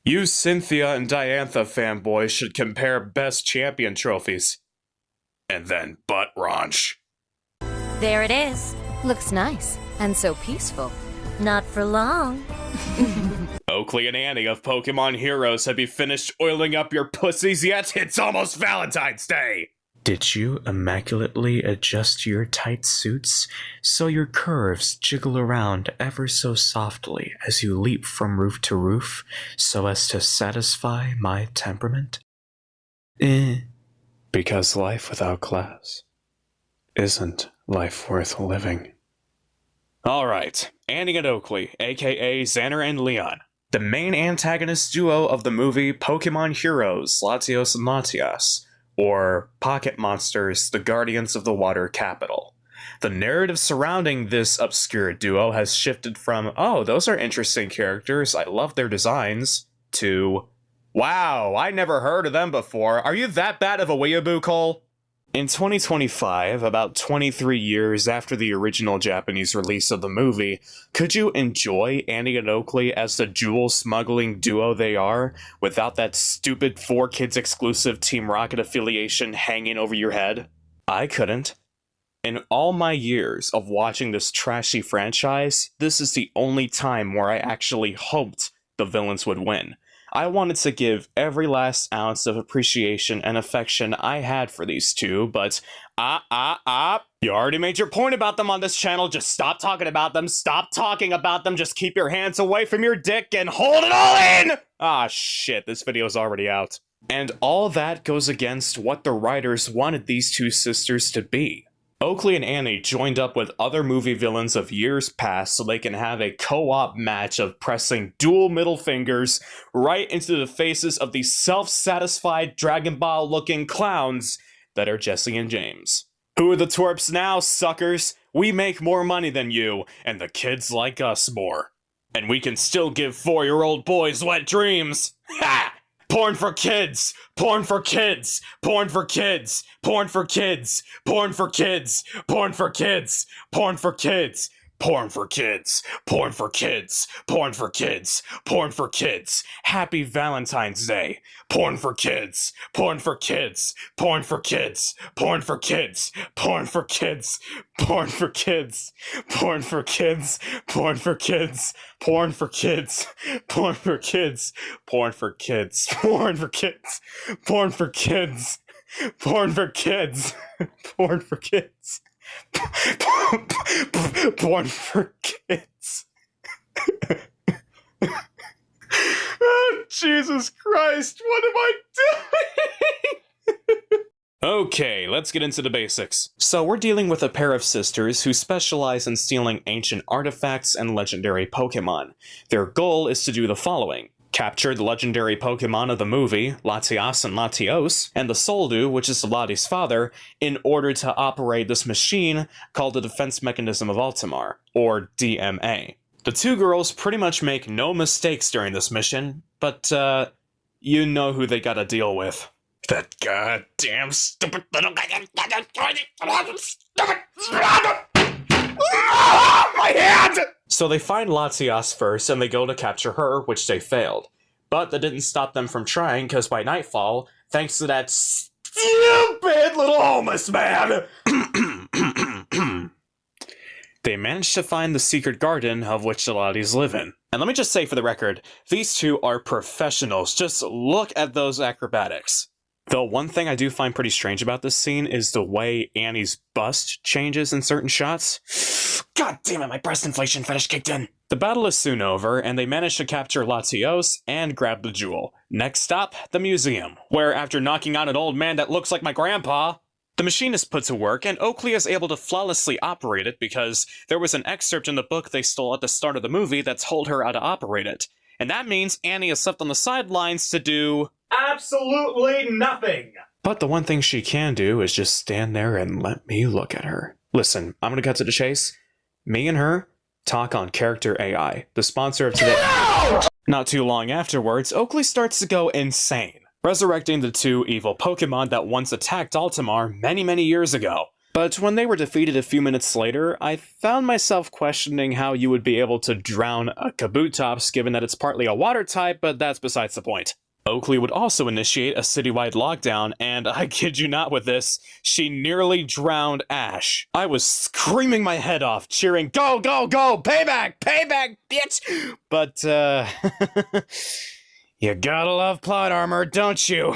You Cynthia and Diantha fanboys should compare best champion trophies. And then butt raunch. There it is. Looks nice, and so peaceful. Not for long. Oakley and Annie of Pokemon Heroes, have you finished oiling up your pussies yet? It's almost Valentine's Day! Did you immaculately adjust your tight suits so your curves jiggle around ever so softly as you leap from roof to roof so as to satisfy my temperament? Because life without class isn't life worth living. Alright, Annie and Oakley, aka Xander and Leon. The main antagonist duo of the movie Pokemon Heroes, Latios and Latias, or Pocket Monsters, the Guardians of the Water Capital. The narrative surrounding this obscure duo has shifted from, oh, those are interesting characters, I love their designs, to, wow, I never heard of them before, are you that bad of a weeaboo, Cole? In 2025, about 23 years after the original Japanese release of the movie, could you enjoy Annie and Oakley as the jewel smuggling duo they are, without that stupid 4Kids exclusive Team Rocket affiliation hanging over your head? I couldn't. In all my years of watching this trashy franchise, this is the only time where I actually hoped the villains would win. I wanted to give every last ounce of appreciation and affection I had for these two, but you already made your point about them on this channel, just stop talking about them, just keep your hands away from your dick and hold it all in! Ah shit, this video's already out. And all that goes against what the writers wanted these two sisters to be. Oakley and Annie joined up with other movie villains of years past so they can have a co-op match of pressing dual middle fingers right into the faces of these self-satisfied Dragon Ball looking clowns that are Jesse and James. Who are the twerps now, suckers? We make more money than you, and the kids like us more. And we can still give 4-year-old boys wet dreams. Ha! Porn for kids! Porn for kids! Porn for kids! Porn for kids! Porn for kids! Porn for kids! Porn for kids! Porn for kids! Porn for kids! Porn for kids! Porn for kids! Happy Valentine's Day! Porn for kids! Porn for kids! Porn for kids! Porn for kids! Porn for kids! Porn for kids! Porn for kids! Porn for kids! Porn for kids! Porn for kids! Porn for kids! Porn for kids! Porn for kids! Porn for kids! Porn for kids! Porn for kids. Oh, Jesus Christ, what am I doing? Okay, let's get into the basics. So we're dealing with a pair of sisters who specialize in stealing ancient artifacts and legendary Pokemon. Their goal is to do the following: capture the legendary Pokemon of the movie, Latias and Latios, and the Soldu, which is Lati's father, in order to operate this machine called the Defense Mechanism of Altamar, or DMA. The two girls pretty much make no mistakes during this mission, but, you know who they gotta deal with. That goddamn stupid little... My hand! So they find Latias first, and they go to capture her, which they failed. But that didn't stop them from trying, because by nightfall, thanks to that stupid little homeless man, they managed to find the secret garden of which the Lotties live in. And let me just say for the record, these two are professionals. Just look at those acrobatics. Though one thing I do find pretty strange about this scene is the way Annie's bust changes in certain shots. God damn it, my breast inflation fetish kicked in. The battle is soon over, and they manage to capture Latios and grab the jewel. Next stop, the museum, where after knocking out an old man that looks like my grandpa, the machine is put to work, and Oakley is able to flawlessly operate it because there was an excerpt in the book they stole at the start of the movie that told her how to operate it. And that means Annie is left on the sidelines to do absolutely nothing. But the one thing she can do is just stand there and let me look at her. Listen, I'm gonna cut to the chase. Me and her talk on Character AI, the sponsor of today. No! Not too long afterwards, Oakley starts to go insane, resurrecting the two evil Pokemon that once attacked Altamar many years ago. But when they were defeated a few minutes later, I found myself questioning how you would be able to drown a Kabutops given that it's partly a water type, but that's besides the point. Oakley would also initiate a citywide lockdown, and I kid you not with this, she nearly drowned Ash. I was screaming my head off, cheering, "Go, go, go! Payback! Payback, bitch!" But, you gotta love plot armor, don't you?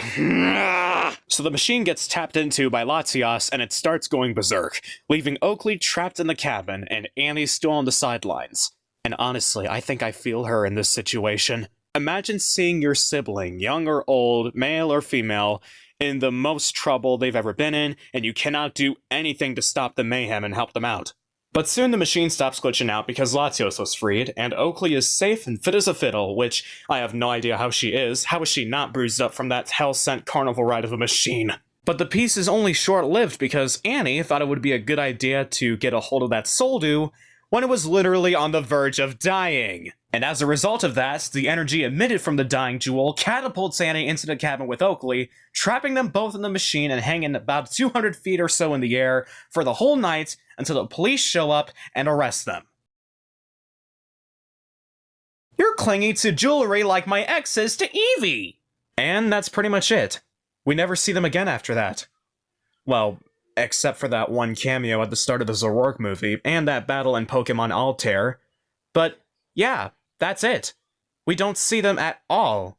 So the machine gets tapped into by Latios, and it starts going berserk, leaving Oakley trapped in the cabin, and Annie still on the sidelines. And honestly, I think I feel her in this situation. Imagine seeing your sibling, young or old, male or female, in the most trouble they've ever been in, and you cannot do anything to stop the mayhem and help them out. But soon the machine stops glitching out because Latios was freed, and Oakley is safe and fit as a fiddle, which I have no idea how she is. How is she not bruised up from that hell-sent carnival ride of a machine? But the peace is only short-lived because Annie thought it would be a good idea to get a hold of that Soldu when it was literally on the verge of dying. And as a result of that, the energy emitted from the dying jewel catapults Annie into the cabin with Oakley, trapping them both in the machine and hanging about 200 feet or so in the air for the whole night until the police show up and arrest them. You're clingy to jewelry like my ex is to Eevee! And that's pretty much it. We never see them again after that. Well, except for that one cameo at the start of the Zoroark movie, and that battle in Pokémon Altair. But, yeah, that's it. We don't see them at all.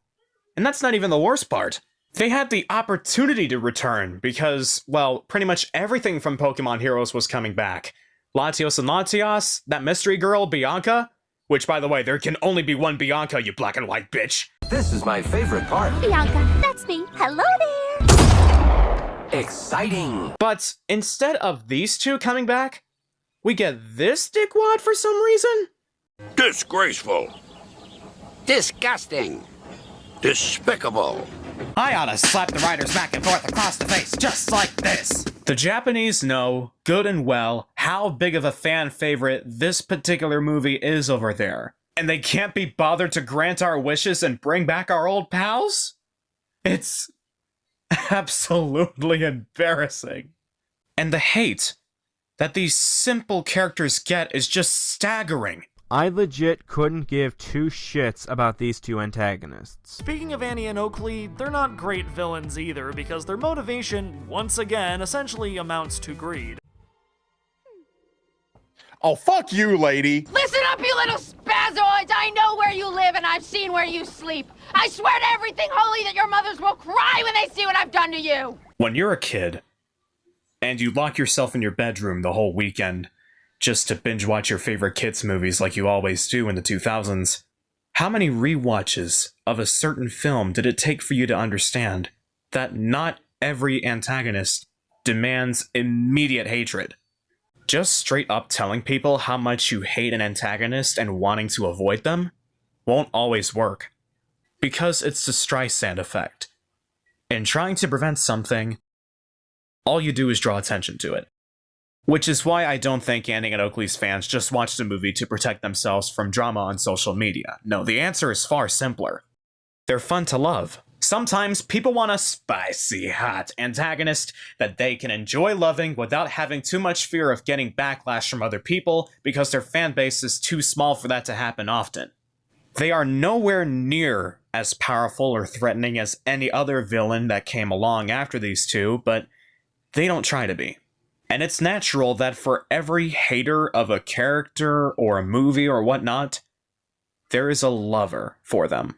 And that's not even the worst part. They had the opportunity to return because, well, pretty much everything from Pokémon Heroes was coming back. Latios and Latios, that mystery girl, Bianca, which, by the way, there can only be one Bianca, you black and white bitch. This is my favorite part. Bianca, that's me. Hello there. Exciting. But instead of these two coming back, we get this dickwad for some reason? Disgraceful. Disgusting. Despicable. I oughta slap the riders back and forth across the face just like this. The Japanese know good and well how big of a fan favorite this particular movie is over there. And they can't be bothered to grant our wishes and bring back our old pals? It's absolutely embarrassing. And the hate that these simple characters get is just staggering. I legit couldn't give two shits about these two antagonists. Speaking of Annie and Oakley, they're not great villains either, because their motivation, once again, essentially amounts to greed. Oh, fuck you, lady! Listen up, you little spazoids! I know where you live and I've seen where you sleep. I swear to everything holy that your mothers will cry when they see what I've done to you! When you're a kid, and you lock yourself in your bedroom the whole weekend, just to binge watch your favorite kids' movies like you always do in the 2000s, how many rewatches of a certain film did it take for you to understand that not every antagonist demands immediate hatred? Just straight up telling people how much you hate an antagonist and wanting to avoid them won't always work, because it's the Streisand effect. In trying to prevent something, all you do is draw attention to it. Which is why I don't think Annie and Oakley's fans just watch the movie to protect themselves from drama on social media. No, the answer is far simpler. They're fun to love. Sometimes people want a spicy, hot antagonist that they can enjoy loving without having too much fear of getting backlash from other people because their fan base is too small for that to happen often. They are nowhere near as powerful or threatening as any other villain that came along after these two, but they don't try to be. And it's natural that for every hater of a character or a movie or whatnot, there is a lover for them.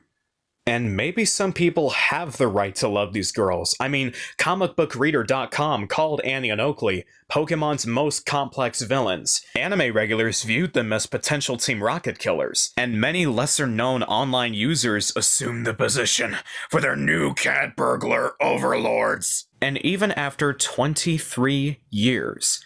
And maybe some people have the right to love these girls. I mean, comicbookreader.com called Annie and Oakley Pokemon's most complex villains. Anime regulars viewed them as potential Team Rocket killers. And many lesser-known online users assumed the position for their new cat burglar overlords. And even after 23 years,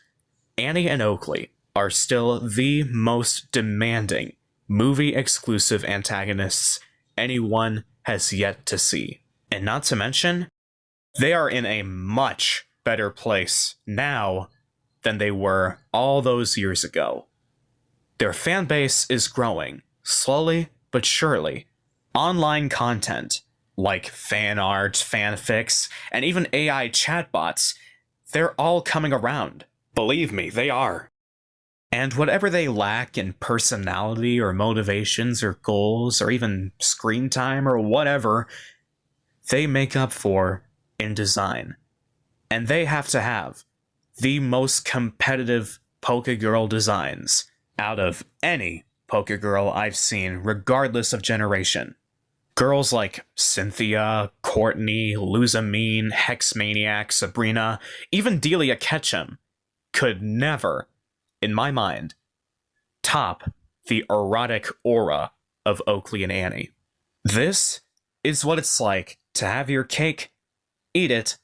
Annie and Oakley are still the most demanding movie-exclusive antagonists anyone has yet to see. And not to mention, they are in a much better place now than they were all those years ago. Their fan base is growing, slowly but surely. Online content, like fan art, fanfics, and even AI chatbots, they're all coming around. Believe me, they are. And whatever they lack in personality or motivations or goals or even screen time or whatever, they make up for in design. And they have to have the most competitive Pokegirl designs out of any Pokegirl I've seen, regardless of generation. Girls like Cynthia, Courtney, Luzamine, Hexmaniac, Sabrina, even Delia Ketchum could never, in my mind, top the erotic aura of Oakley and Annie. This is what it's like to have your cake, eat it,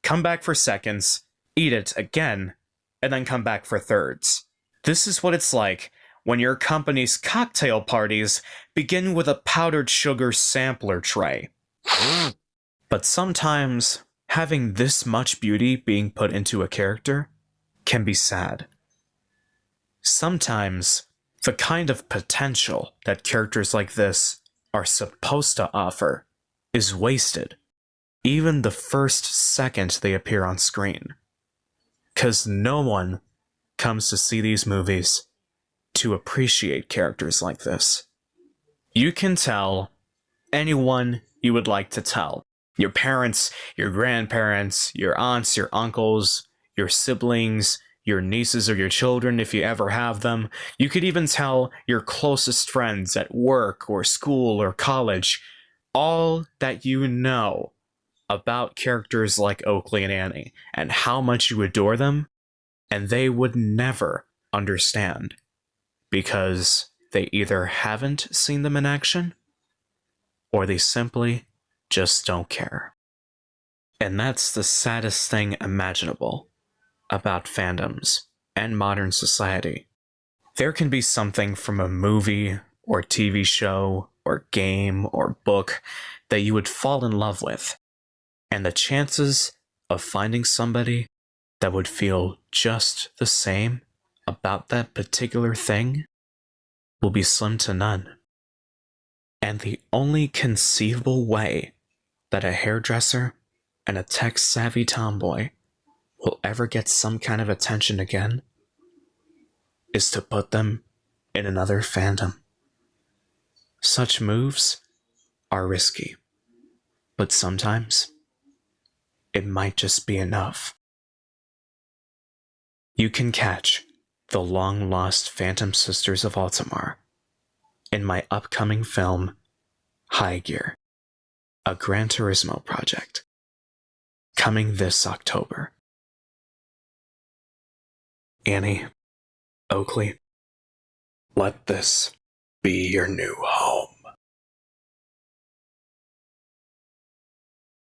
come back for seconds, eat it again, and then come back for thirds. This is what it's like when your company's cocktail parties begin with a powdered sugar sampler tray. But sometimes, having this much beauty being put into a character can be sad. Sometimes, the kind of potential that characters like this are supposed to offer is wasted, even the first second they appear on screen. 'Cause no one comes to see these movies to appreciate characters like this. You can tell anyone you would like to tell. Your parents, your grandparents, your aunts, your uncles, your siblings, your nieces or your children if you ever have them. You could even tell your closest friends at work or school or college all that you know about characters like Oakley and Annie and how much you adore them, and they would never understand because they either haven't seen them in action or they simply just don't care. And that's the saddest thing imaginable about fandoms and modern society. There can be something from a movie or TV show or game or book that you would fall in love with, and the chances of finding somebody that would feel just the same about that particular thing will be slim to none. And the only conceivable way that a hairdresser and a tech-savvy tomboy will ever get some kind of attention again is to put them in another fandom. Such moves are risky, but sometimes it might just be enough. You can catch the long-lost Phantom Sisters of Altamar in my upcoming film, High Gear, a Gran Turismo project, coming this October. Annie, Oakley, let this be your new home.